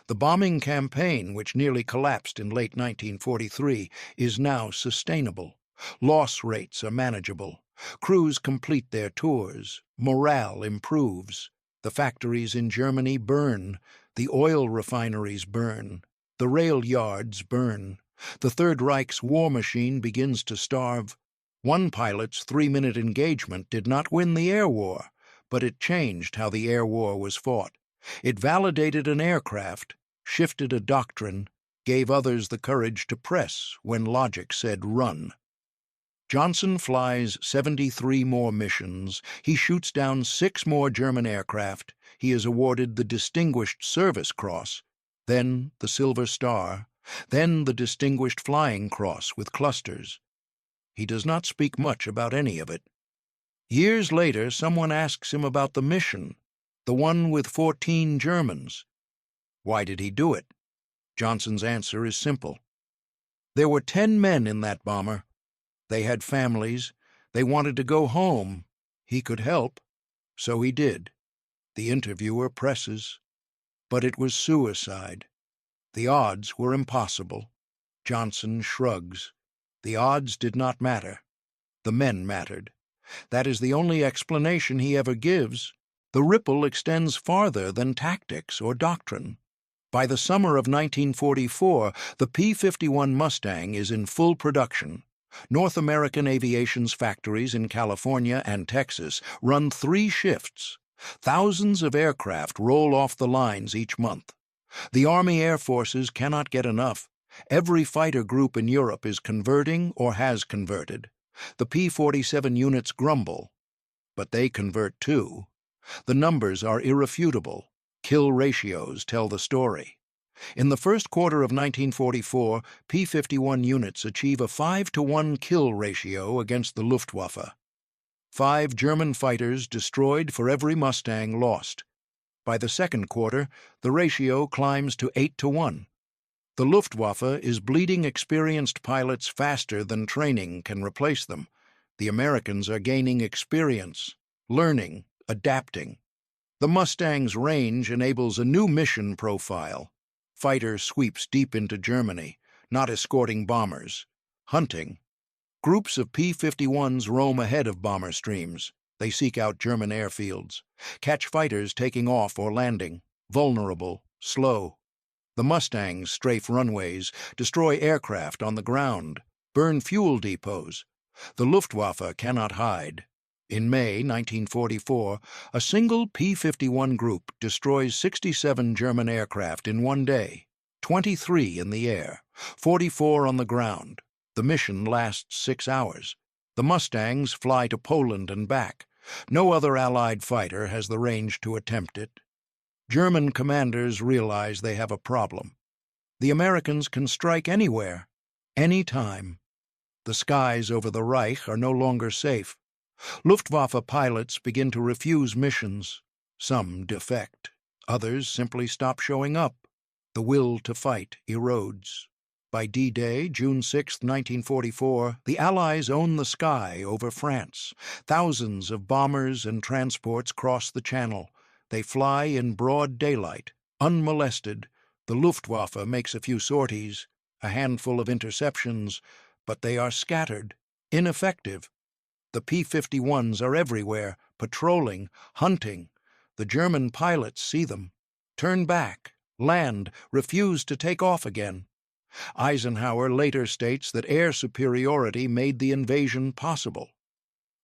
The bombing campaign, which nearly collapsed in late 1943, is now sustainable. Loss rates are manageable. Crews complete their tours. Morale improves. The factories in Germany burn. The oil refineries burn. The rail yards burn. The Third Reich's war machine begins to starve. One pilot's 3-minute engagement did not win the air war, but it changed how the air war was fought. It validated an aircraft, shifted a doctrine, gave others the courage to press when logic said run. Johnson flies 73 more missions. He shoots down 6 more German aircraft. He is awarded the Distinguished Service Cross, then the Silver Star, then the Distinguished Flying Cross with clusters. He does not speak much about any of it. Years later, someone asks him about the mission, the one with 14 Germans. Why did he do it? Johnson's answer is simple. There were 10 men in that bomber. They had families. They wanted to go home. He could help. So he did. The interviewer presses. But it was suicide. The odds were impossible. Johnson shrugs. The odds did not matter. The men mattered. That is the only explanation he ever gives. The ripple extends farther than tactics or doctrine. By the summer of 1944, the P-51 Mustang is in full production. North American Aviation's factories in California and Texas run 3 shifts. Thousands of aircraft roll off the lines each month. The Army Air Forces cannot get enough. Every fighter group in Europe is converting or has converted. The P-47 units grumble, but they convert too. The numbers are irrefutable. Kill ratios tell the story. In the first quarter of 1944, P-51 units achieve a 5-to-1 kill ratio against the Luftwaffe. 5 German fighters destroyed for every Mustang lost. By the second quarter, the ratio climbs to 8-to-1. The Luftwaffe is bleeding experienced pilots faster than training can replace them. The Americans are gaining experience, learning, adapting. The Mustang's range enables a new mission profile. Fighter sweeps deep into Germany, not escorting bombers. Hunting. Groups of P-51s roam ahead of bomber streams. They seek out German airfields. Catch fighters taking off or landing. Vulnerable, slow. The Mustangs strafe runways, destroy aircraft on the ground, burn fuel depots. The Luftwaffe cannot hide. In May 1944, a single P-51 group destroys 67 German aircraft in one day, 23 in the air, 44 on the ground. The mission lasts 6 hours. The Mustangs fly to Poland and back. No other Allied fighter has the range to attempt it. German commanders realize they have a problem. The Americans can strike anywhere, anytime. The skies over the Reich are no longer safe. Luftwaffe pilots begin to refuse missions. Some defect. Others simply stop showing up. The will to fight erodes. By D-Day, June 6, 1944, the Allies own the sky over France. Thousands of bombers and transports cross the Channel. They fly in broad daylight, unmolested. The Luftwaffe makes a few sorties, a handful of interceptions, but they are scattered, ineffective. The P-51s are everywhere, patrolling, hunting. The German pilots see them, turn back, land, refuse to take off again. Eisenhower later states that air superiority made the invasion possible.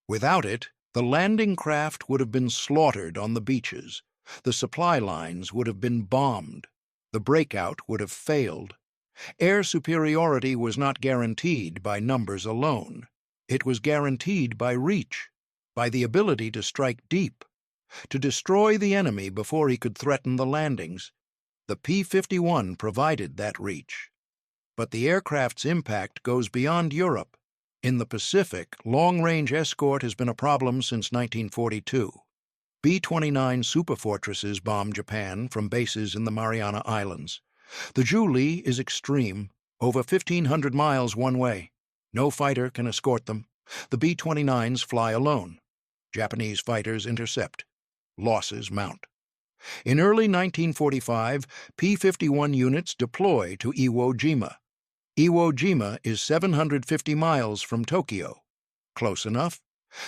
Without it, the landing craft would have been slaughtered on the beaches. The supply lines would have been bombed. The breakout would have failed. Air superiority was not guaranteed by numbers alone. It was guaranteed by reach, by the ability to strike deep, to destroy the enemy before he could threaten the landings. The P-51 provided that reach. But the aircraft's impact goes beyond Europe. In the Pacific, long-range escort has been a problem since 1942. B-29 superfortresses bomb Japan from bases in the Mariana Islands. The Julie is extreme, over 1,500 miles one way. No fighter can escort them. The B-29s fly alone. Japanese fighters intercept. Losses mount. In early 1945, P-51 units deploy to Iwo Jima. Iwo Jima is 750 miles from Tokyo. Close enough.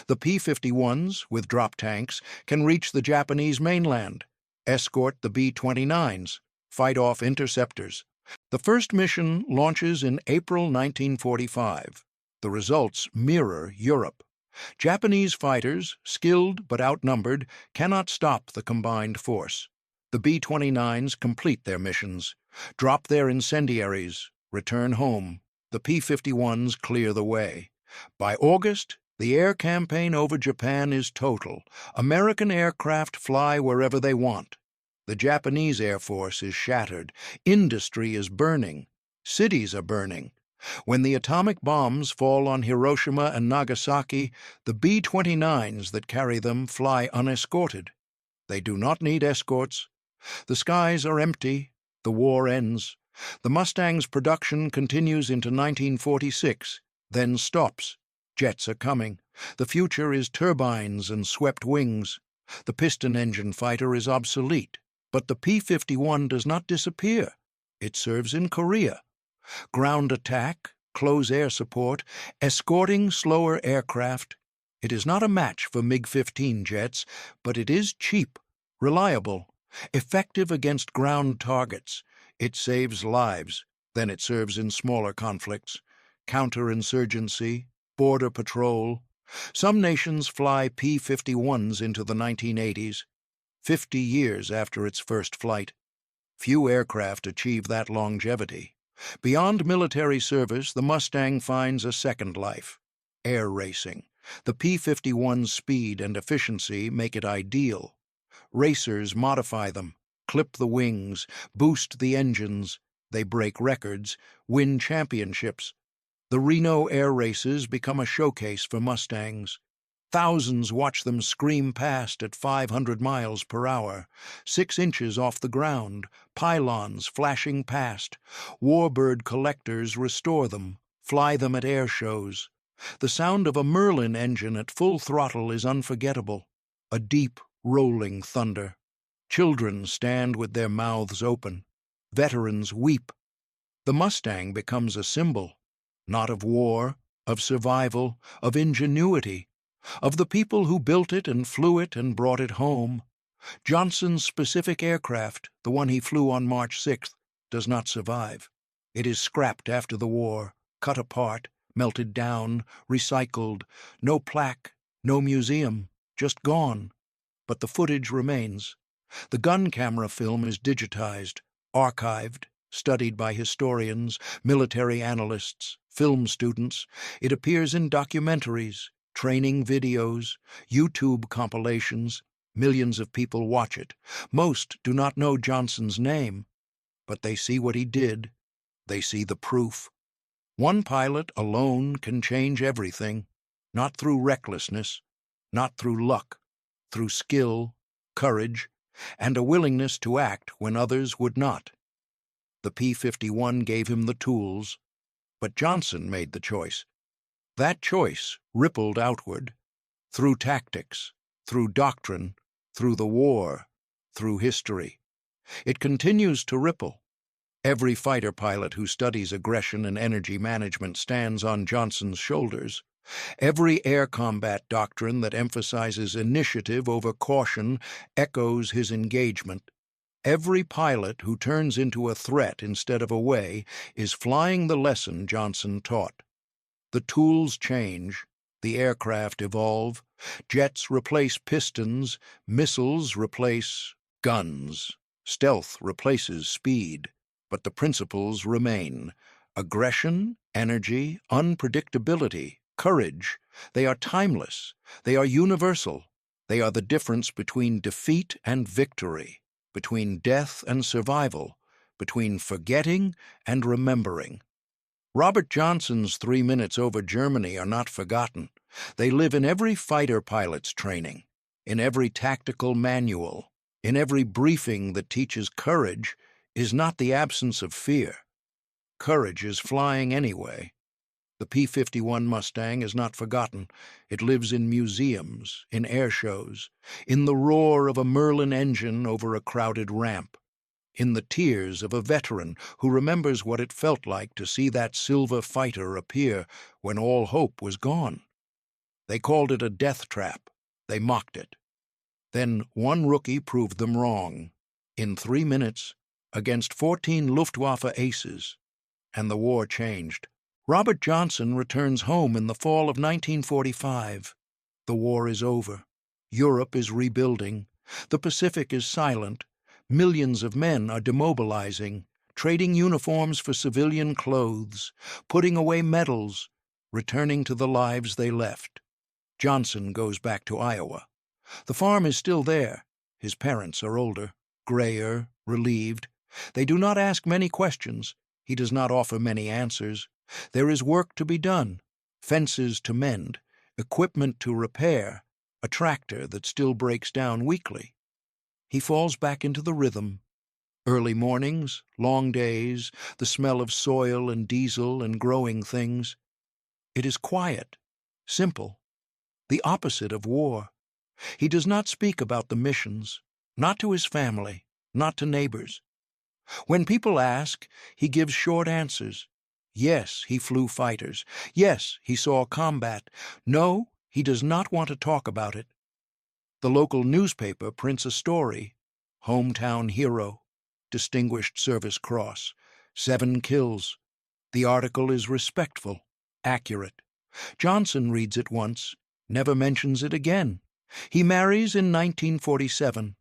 The P-51s, with drop tanks, can reach the Japanese mainland, escort the B-29s, fight off interceptors. The first mission launches in April 1945. The results mirror Europe. Japanese fighters, skilled but outnumbered, cannot stop the combined force. The B-29s complete their missions, drop their incendiaries, return home. The P-51s clear the way. By August, the air campaign over Japan is total. American aircraft fly wherever they want. The Japanese Air Force is shattered. Industry is burning. Cities are burning. When the atomic bombs fall on Hiroshima and Nagasaki, the B-29s that carry them fly unescorted. They do not need escorts. The skies are empty. The war ends. The Mustang's production continues into 1946, then stops. Jets are coming. The future is turbines and swept wings. The piston engine fighter is obsolete. But the P-51 does not disappear. It serves in Korea. Ground attack, close air support, escorting slower aircraft. It is not a match for MiG-15 jets, but it is cheap, reliable, effective against ground targets. It saves lives, then it serves in smaller conflicts, counterinsurgency, border patrol. Some nations fly P-51s into the 1980s, 50 years after its first flight. Few aircraft achieve that longevity. Beyond military service, the Mustang finds a second life: air racing. The P-51's speed and efficiency make it ideal. Racers modify them, clip the wings, boost the engines. They break records, win championships. The Reno air races become a showcase for Mustangs. Thousands watch them scream past at 500 miles per hour, 6 inches off the ground, pylons flashing past. Warbird collectors restore them, fly them at air shows. The sound of a Merlin engine at full throttle is unforgettable, a deep, rolling thunder. Children stand with their mouths open. Veterans weep. The Mustang becomes a symbol, not of war, of survival, of ingenuity, of the people who built it and flew it and brought it home. Johnson's specific aircraft, the one he flew on March 6th, does not survive. It is scrapped after the war, cut apart, melted down, recycled. No plaque, no museum, just gone. But the footage remains. The gun camera film is digitized, archived, studied by historians, military analysts, film students. It appears in documentaries, training videos, YouTube compilations. Millions of people watch it. Most do not know Johnson's name, but they see what he did. They see the proof. One pilot alone can change everything, not through recklessness, not through luck, through skill, courage, and a willingness to act when others would not. The P-51 gave him the tools, but Johnson made the choice. That choice rippled outward, through tactics, through doctrine, through the war, through history. It continues to ripple. Every fighter pilot who studies aggression and energy management stands on Johnson's shoulders. Every air combat doctrine that emphasizes initiative over caution echoes his engagement. Every pilot who turns into a threat instead of a way is flying the lesson Johnson taught. The tools change, the aircraft evolve, jets replace pistons, missiles replace guns, stealth replaces speed, but the principles remain: aggression, energy, unpredictability, courage. They are timeless, they are universal, they are the difference between defeat and victory, between death and survival, between forgetting and remembering. Robert Johnson's 3 minutes over Germany are not forgotten. They live in every fighter pilot's training, in every tactical manual, in every briefing that teaches courage is not the absence of fear. Courage is flying anyway. The P-51 Mustang is not forgotten. It lives in museums, in air shows, in the roar of a Merlin engine over a crowded ramp, in the tears of a veteran who remembers what it felt like to see that silver fighter appear when all hope was gone. They called it a death trap. They mocked it. Then one rookie proved them wrong. In 3 minutes, against 14 Luftwaffe aces, and the war changed. Robert Johnson returns home in the fall of 1945. The war is over. Europe is rebuilding. The Pacific is silent. Millions of men are demobilizing, trading uniforms for civilian clothes, putting away medals, returning to the lives they left. Johnson goes back to Iowa. The farm is still there. His parents are older, grayer, relieved. They do not ask many questions. He does not offer many answers. There is work to be done, fences to mend, equipment to repair, a tractor that still breaks down weekly. He falls back into the rhythm. Early mornings, long days, the smell of soil and diesel and growing things. It is quiet, simple, the opposite of war. He does not speak about the missions, not to his family, not to neighbors. When people ask, he gives short answers. Yes, he flew fighters. Yes, he saw combat. No, He does not want to talk about it. The local newspaper prints a story. Hometown hero, Distinguished Service Cross, 7 kills. The article is respectful, accurate. Johnson reads it once, never mentions it again. He marries in 1947,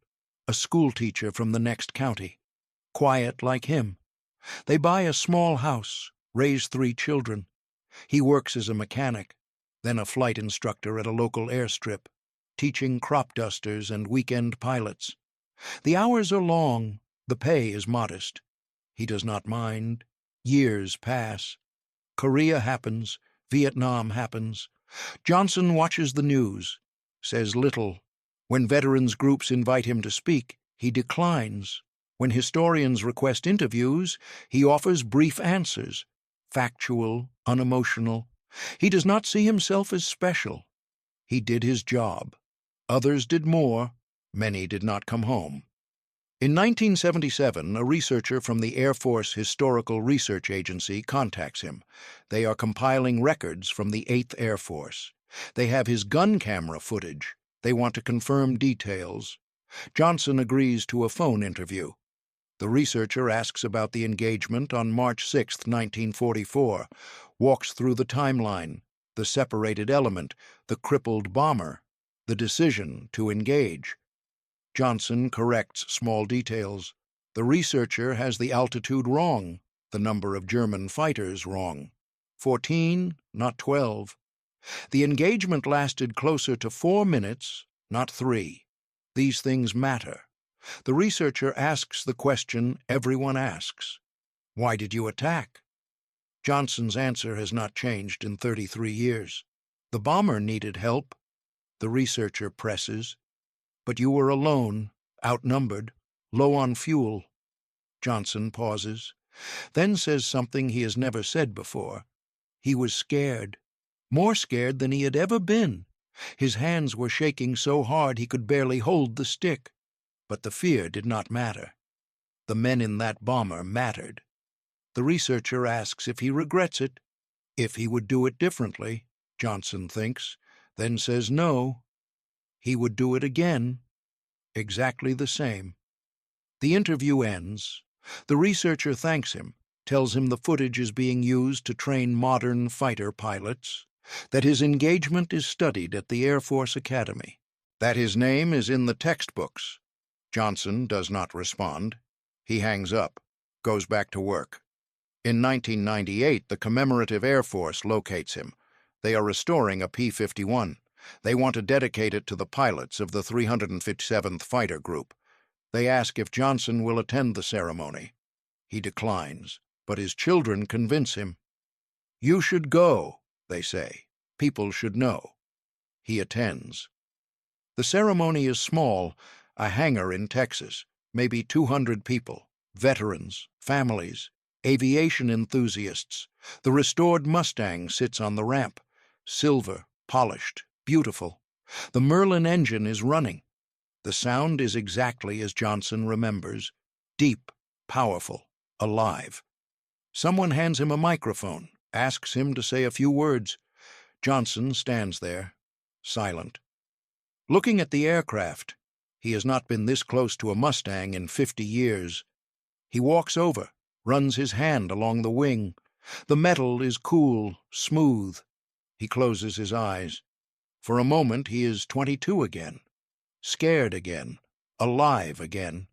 a schoolteacher from the next county, quiet like him. They buy a small house, raise 3 children. He works as a mechanic, then a flight instructor at a local airstrip, teaching crop dusters and weekend pilots. The hours are long, the pay is modest. He does not mind. Years pass. Korea happens, Vietnam happens. Johnson watches the news, says little. When veterans groups invite him to speak, he declines. When historians request interviews, he offers brief answers, factual, unemotional. He does not see himself as special. He did his job. Others did more. Many did not come home. In 1977, a researcher from the Air Force Historical Research Agency contacts him. They are compiling records from the 8th Air Force. They have his gun camera footage. They want to confirm details. Johnson agrees to a phone interview. The researcher asks about the engagement on March 6, 1944, walks through the timeline, the separated element, the crippled bomber, the decision to engage. Johnson corrects small details. The researcher has the altitude wrong, the number of German fighters wrong. 14, not 12. The engagement lasted closer to 4 minutes, not 3. These things matter. The researcher asks the question everyone asks. Why did you attack? Johnson's answer has not changed in 33 years. The bomber needed help. The researcher presses. But you were alone, outnumbered, low on fuel. Johnson pauses, then says something he has never said before. He was scared, more scared than he had ever been. His hands were shaking so hard he could barely hold the stick. But the fear did not matter. The men in that bomber mattered. The researcher asks if he regrets it, if he would do it differently, Johnson thinks, then says no. He would do it again, exactly the same. The interview ends. The researcher thanks him, tells him the footage is being used to train modern fighter pilots, that his engagement is studied at the Air Force Academy, that his name is in the textbooks. Johnson does not respond. He hangs up, goes back to work. In 1998, the Commemorative Air Force locates him. They are restoring a P-51. They want to dedicate it to the pilots of the 357th Fighter Group. They ask if Johnson will attend the ceremony. He declines, but his children convince him. You should go, they say. People should know. He attends. The ceremony is small, a hangar in Texas, maybe 200 people, veterans, families, aviation enthusiasts. The restored Mustang sits on the ramp, silver, polished, beautiful. The Merlin engine is running. The sound is exactly as Johnson remembers, deep, powerful, alive. Someone hands him a microphone, asks him to say a few words. Johnson stands there, silent. Looking at the aircraft, he has not been this close to a Mustang in 50 years. He walks over, runs his hand along the wing. The metal is cool, smooth. He closes his eyes. For a moment he is 22 again, scared again, alive again.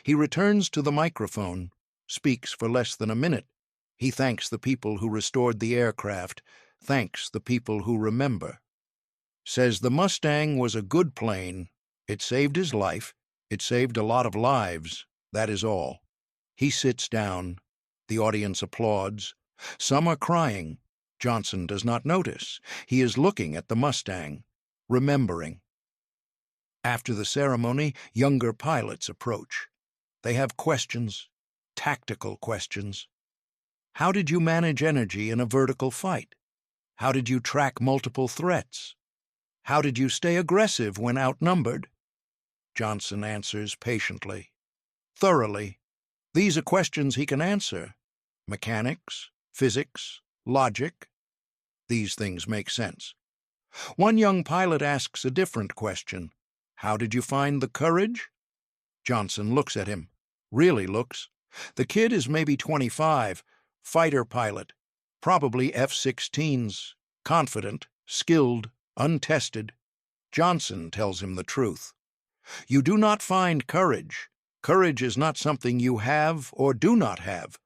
He returns to the microphone, speaks for less than a minute. He thanks the people who restored the aircraft, thanks the people who remember. Says the Mustang was a good plane. It saved his life. It saved a lot of lives. That is all. He sits down. The audience applauds. Some are crying. Johnson does not notice. He is looking at the Mustang, remembering. After the ceremony, younger pilots approach. They have questions, tactical questions. How did you manage energy in a vertical fight? How did you track multiple threats? How did you stay aggressive when outnumbered? Johnson answers patiently, thoroughly. These are questions he can answer. Mechanics, physics, logic. These things make sense. One young pilot asks a different question. How did you find the courage? Johnson looks at him. Really looks. The kid is maybe 25, fighter pilot, probably F-16s, confident, skilled, untested. Johnson tells him the truth. You do not find courage. Courage is not something you have or do not have.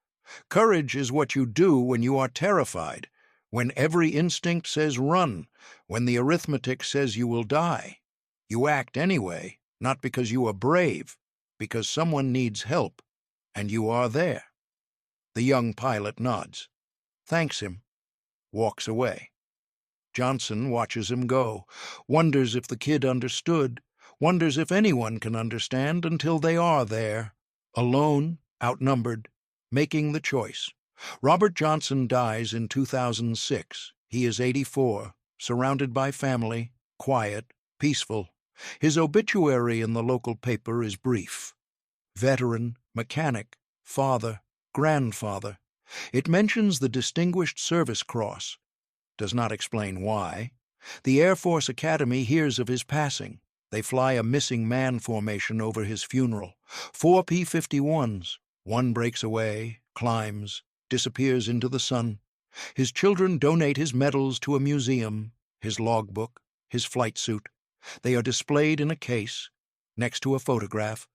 Courage is what you do when you are terrified, when every instinct says run, when the arithmetic says you will die. You act anyway, not because you are brave, because someone needs help, and you are there. The young pilot nods, thanks him, walks away. Johnson watches him go, wonders if the kid understood, wonders if anyone can understand until they are there, alone, outnumbered, making the choice. Robert Johnson dies in 2006. He is 84, surrounded by family, quiet, peaceful. His obituary in the local paper is brief. Veteran, mechanic, father, grandfather. It mentions the Distinguished Service Cross. Does not explain why. The Air Force Academy hears of his passing. They fly a missing man formation over his funeral. 4 P-51s. One breaks away, climbs, disappears into the sun. His children donate his medals to a museum, his logbook, his flight suit. They are displayed in a case, next to a photograph.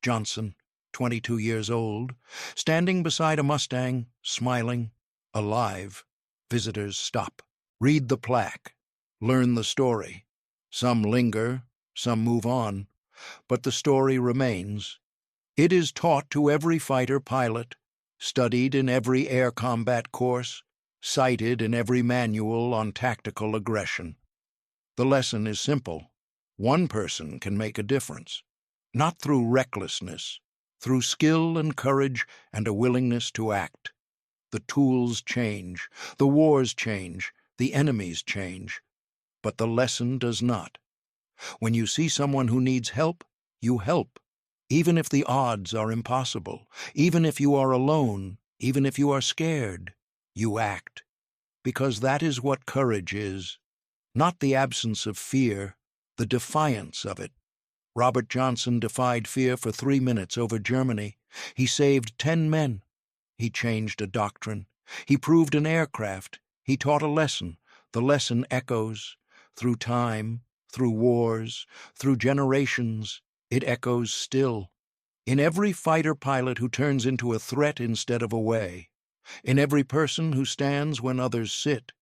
Johnson, 22 years old, standing beside a Mustang, smiling, alive. Visitors stop. Read the plaque. Learn the story. Some linger, some move on, but the story remains. It is taught to every fighter pilot, studied in every air combat course, cited in every manual on tactical aggression. The lesson is simple. One person can make a difference, not through recklessness, through skill and courage and a willingness to act. The tools change, the wars change, the enemies change, but the lesson does not. When you see someone who needs help, you help, even if the odds are impossible, even if you are alone, even if you are scared, you act, because that is what courage is, not the absence of fear, the defiance of it. Robert Johnson defied fear for 3 minutes over Germany. He saved 10 men. He changed a doctrine. He proved an aircraft. He taught a lesson. The lesson echoes through time, through wars, through generations. It echoes still. In every fighter pilot who turns into a threat instead of a way. In every person who stands when others sit.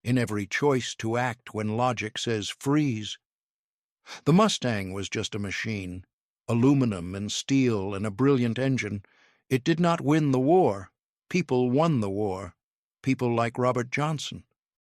In every choice to act when logic says freeze. The Mustang was just a machine, aluminum and steel and a brilliant engine. It did not win the war. People won the war. People like Robert Johnson.